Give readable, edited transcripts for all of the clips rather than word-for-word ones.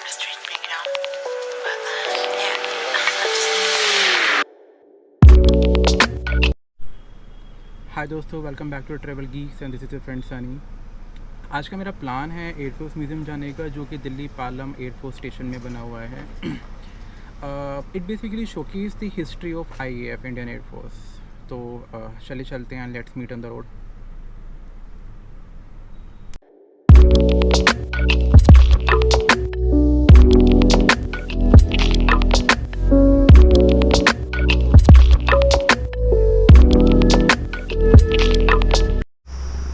street being but yeah. Hi दोस्तों, welcome back to Travel Geeks and this is your friend Sunny. आज का मेरा plan है air force museum जाने का, जो कि दिल्ली पालम एयरफोर्स स्टेशन में बना हुआ है। It basically showcase the history of IAF Indian air force. तो चले चलते हैं, let's meet on the road.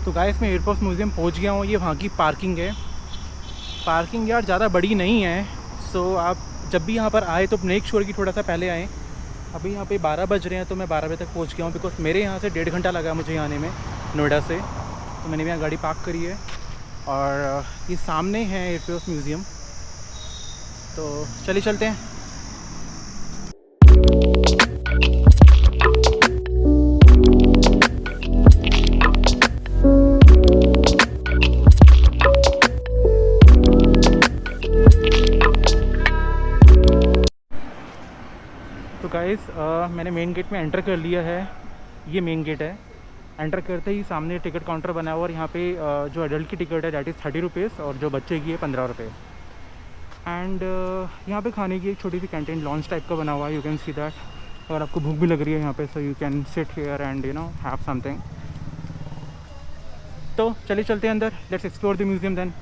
तो गाइस, मैं एयरफोर्स म्यूज़ियम पहुंच गया हूँ। ये वहाँ की पार्किंग है। पार्किंग यार ज़्यादा बड़ी नहीं है, सो आप जब भी यहाँ पर आए तो मेक श्योर कि थोड़ा सा पहले आएँ। अभी यहाँ पे 12 बज रहे हैं, तो मैं 12 बजे तक पहुँच गया हूँ, बिकॉज मेरे यहाँ से 1.5 घंटा लगा मुझे आने में, नोएडा से। तो मैंने भी यहाँ गाड़ी पार्क करी है और ये सामने है एयरफोर्स म्यूज़ियम। तो चलिए चलते हैं। तो गाइस, मैंने मेन गेट में एंटर कर लिया है। ये मेन गेट है। एंटर करते ही सामने टिकट काउंटर बना हुआ, और यहाँ पे जो एडल्ट की टिकट है दैट इज़ 30 रुपीज़, और जो बच्चे की है 15 रुपये। एंड यहाँ पे खाने की एक छोटी सी कैंटीन लॉन्च टाइप का बना हुआ है, यू कैन सी दैट। अगर आपको भूख भी लग रही है यहाँ पे, so you can sit here and have something. तो चलिए चलते हैं अंदर, let's explore the museum then.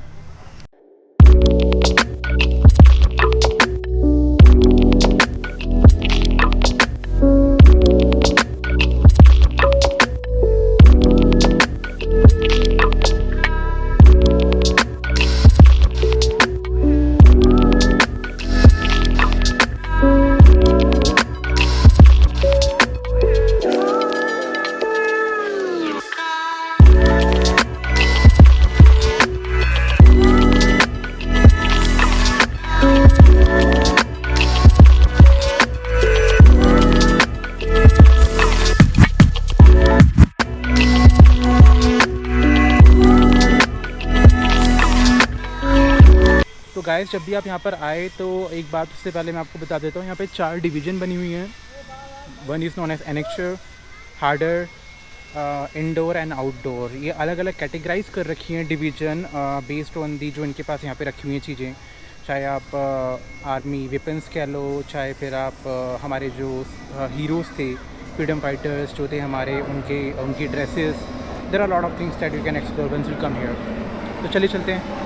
तो गाइस, जब भी आप यहाँ पर आए तो एक बात उससे पहले मैं आपको बता देता हूँ, यहाँ पे 4 डिवीज़न बनी हुई हैं। One is known as annexure, harder, indoor and outdoor. ये अलग अलग कैटेगराइज कर रखी हैं डिवीज़न बेस्ड ऑन दी जो इनके पास यहाँ पे रखी हुई हैं चीज़ें। चाहे आप आर्मी वेपन्स कह लो, चाहे फिर आप हमारे जो हीरोज़ थे, फ्रीडम फाइटर्स जो थे हमारे, उनकी dresses. There are lot of things that you can explore once you come here. तो चलिए चलते हैं।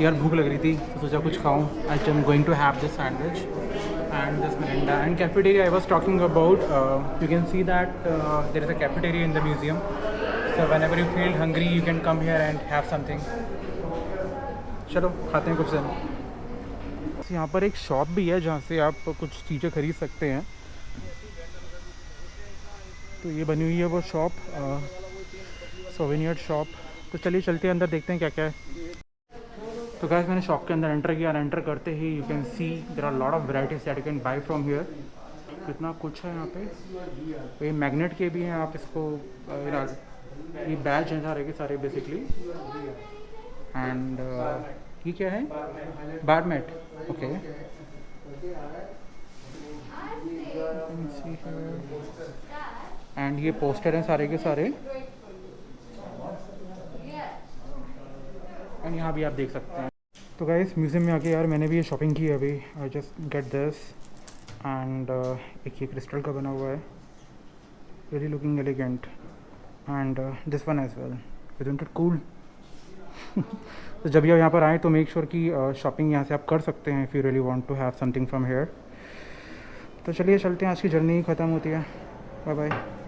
यार भूख लग रही थी तो सोचा कुछ खाऊं. I am going to have this sandwich and this Mirinda and cafeteria I was talking about. You can see that there is a cafeteria in the museum. So whenever you feel hungry you can come here and have something. चलो खाते हैं कुछ दिन. यहाँ पर एक shop भी है जहाँ से आप कुछ चीज़ें खरीद सकते हैं. तो ये बनी हुई है वो शॉप, सोवेनियर शॉप. तो चलिए चलते हैं अंदर, देखते हैं क्या क्या है. तो गाइस मैंने शॉप के अंदर एंटर किया. एंटर करते ही you can see there are lot of varieties that you can buy from here. कितना कुछ है यहाँ पे. ये मैग्नेट के भी हैं, आप इसको ये बैच हैं सारे के सारे बेसिकली. एंड ये क्या है, बैड मैट. ओके एंड ये पोस्टर हैं सारे के सारे. एंड यहाँ भी आप देख सकते हैं. तो गाइस म्यूज़ियम में आके यार मैंने भी ये शॉपिंग की है अभी. I just get this and एक ये क्रिस्टल का बना हुआ है, really looking elegant. And this one as well, isn't it cool. तो जब भी आप यहाँ पर आएँ तो मेक श्योर कि शॉपिंग यहाँ से आप कर सकते हैं if you really want to have something from here. तो चलिए चलते हैं, आज की जर्नी ख़त्म होती है. Bye bye.